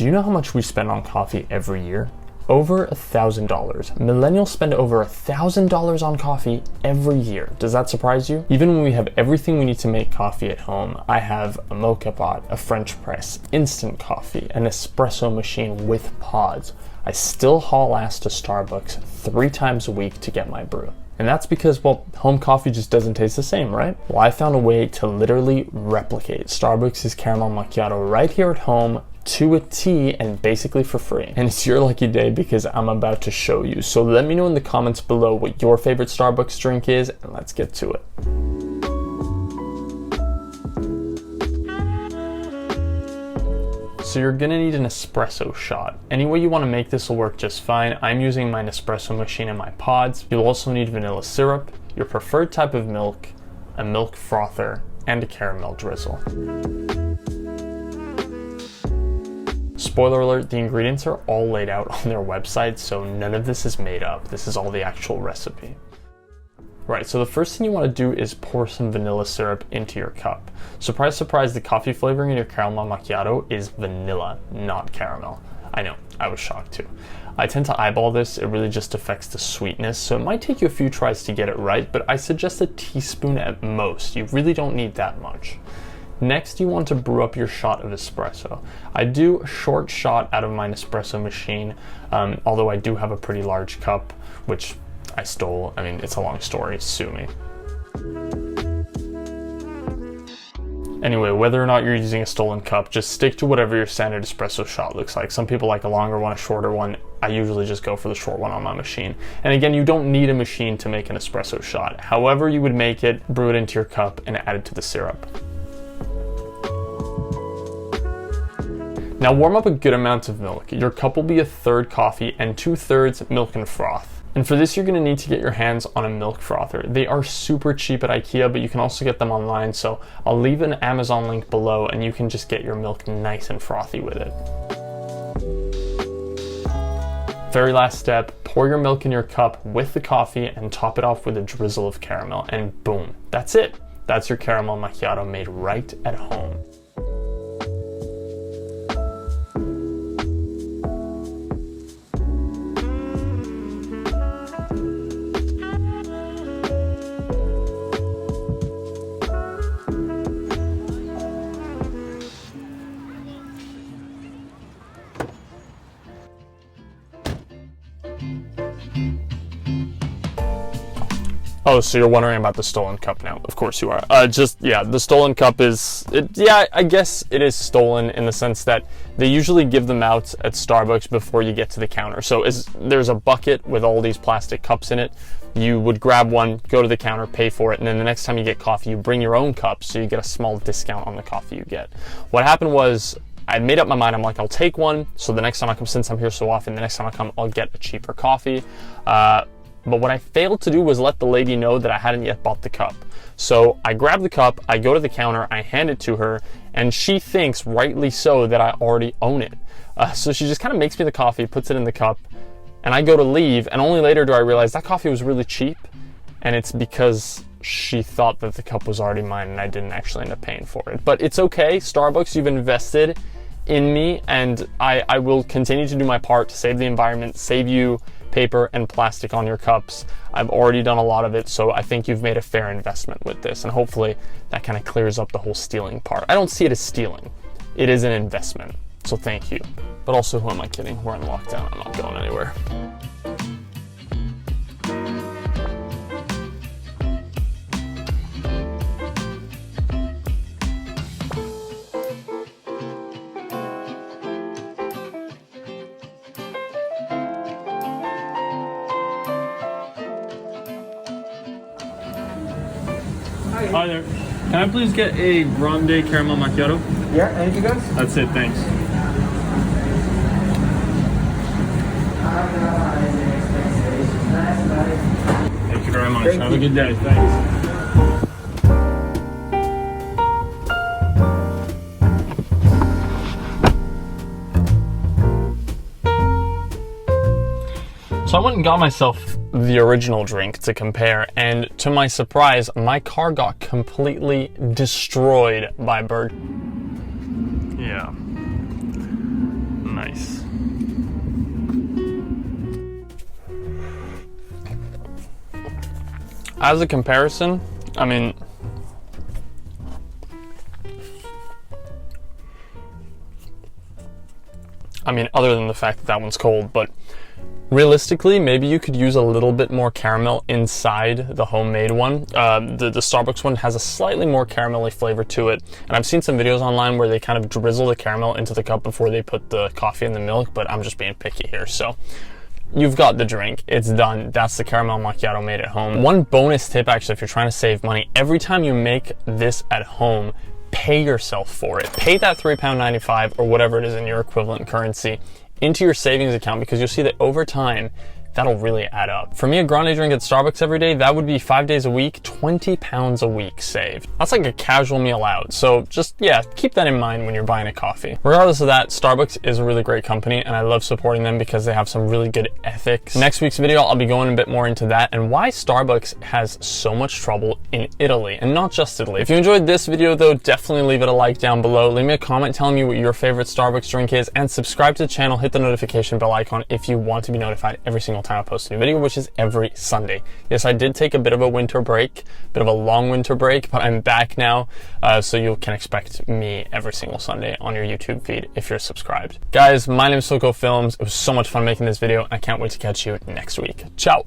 Do you know how much we spend on coffee every year? Over $1,000. Millennials spend over $1,000 on coffee every year. Does that surprise you? Even when we have everything we need to make coffee at home, I have a mocha pot, a French press, instant coffee, an espresso machine with pods, I still haul ass to Starbucks 3 times a week to get my brew. And that's because, well, home coffee just doesn't taste the same, right? Well, I found a way to literally replicate Starbucks' Caramel Macchiato right here at home to a T and basically for free. And it's your lucky day because I'm about to show you. So let me know in the comments below what your favorite Starbucks drink is and let's get to it. So you're gonna need an espresso shot. Any way you wanna make this will work just fine. I'm using my Nespresso machine and my pods. You'll also need vanilla syrup, your preferred type of milk, a milk frother, and a caramel drizzle. Spoiler alert, the ingredients are all laid out on their website, so none of this is made up. This is all the actual recipe. Right, so the first thing you want to do is pour some vanilla syrup into your cup. Surprise, surprise, the coffee flavoring in your caramel macchiato is vanilla, not caramel. I know, I was shocked too. I tend to eyeball this, it really just affects the sweetness, so it might take you a few tries to get it right, but I suggest a teaspoon at most. You really don't need that much. Next, you want to brew up your shot of espresso. I do a short shot out of my Nespresso machine, although I do have a pretty large cup, which I stole. I mean, it's a long story, sue me. Anyway, whether or not you're using a stolen cup, just stick to whatever your standard espresso shot looks like. Some people like a longer one, a shorter one. I usually just go for the short one on my machine. And again, you don't need a machine to make an espresso shot. However you would make it, brew it into your cup and add it to the syrup. Now warm up a good amount of milk. Your cup will be 1/3 coffee and 2/3 milk and froth. And for this, you're gonna need to get your hands on a milk frother. They are super cheap at IKEA, but you can also get them online. So I'll leave an Amazon link below and you can just get your milk nice and frothy with it. Very last step, pour your milk in your cup with the coffee and top it off with a drizzle of caramel and boom, that's it. That's your caramel macchiato made right at home. Oh, so you're wondering about the stolen cup now. Of course you are. The stolen cup is, I guess it is stolen in the sense that they usually give them out at Starbucks before you get to the counter. So there's a bucket with all these plastic cups in it. You would grab one, go to the counter, pay for it, and then the next time you get coffee, you bring your own cup so you get a small discount on the coffee you get. What happened was, I made up my mind, I'm like, I'll take one, so the next time I come, since I'm here so often, the next time I come, I'll get a cheaper coffee. But what I failed to do was let the lady know that I hadn't yet bought the cup. So I grab the cup, I go to the counter, I hand it to her, and she thinks, rightly so, that I already own it. So she just kind of makes me the coffee, puts it in the cup, and I go to leave, and only later do I realize that coffee was really cheap, and it's because she thought that the cup was already mine and I didn't actually end up paying for it. But it's okay, Starbucks, you've invested in me, and I will continue to do my part to save the environment, save you paper and plastic on your cups. I've already done a lot of it, so I think you've made a fair investment with this, and hopefully that kind of clears up the whole stealing part. I don't see it as stealing. It is an investment, so thank you. But also, who am I kidding? We're in lockdown, I'm not going anywhere. Hi there. Can I please get a grande caramel macchiato? Yeah, anything else? That's it, thanks. Thank you very much. Have a good day. Thanks. So I went and got myself the original drink to compare, and to my surprise, my car got completely destroyed by bird. Yeah. Nice. As a comparison, I mean, other than the fact that that one's cold, but realistically, maybe you could use a little bit more caramel inside the homemade one. The Starbucks one has a slightly more caramelly flavor to it, and I've seen some videos online where they kind of drizzle the caramel into the cup before they put the coffee in the milk, but I'm just being picky here, so you've got the drink. It's done. That's the caramel macchiato made at home. One bonus tip, actually, if you're trying to save money, every time you make this at home, pay yourself for it. Pay that £3.95 or whatever it is in your equivalent currency into your savings account, because you'll see that over time, that'll really add up. For me, a grande drink at Starbucks every day, that would be 5 days a week, £20 a week saved. That's like a casual meal out. So just, yeah, keep that in mind when you're buying a coffee. Regardless of that, Starbucks is a really great company, and I love supporting them because they have some really good ethics. Next week's video, I'll be going a bit more into that and why Starbucks has so much trouble in Italy, and not just Italy. If you enjoyed this video though, definitely leave it a like down below. Leave me a comment telling me what your favorite Starbucks drink is, and subscribe to the channel, hit the notification bell icon if you want to be notified every single time I post a new video, which is every Sunday. Yes, I did take a bit of a winter break, bit of a long winter break, but I'm back now, so you can expect me every single Sunday on your YouTube feed if you're subscribed. Guys, my name is filcofilms. It was so much fun making this video, and I can't wait to catch you next week. Ciao!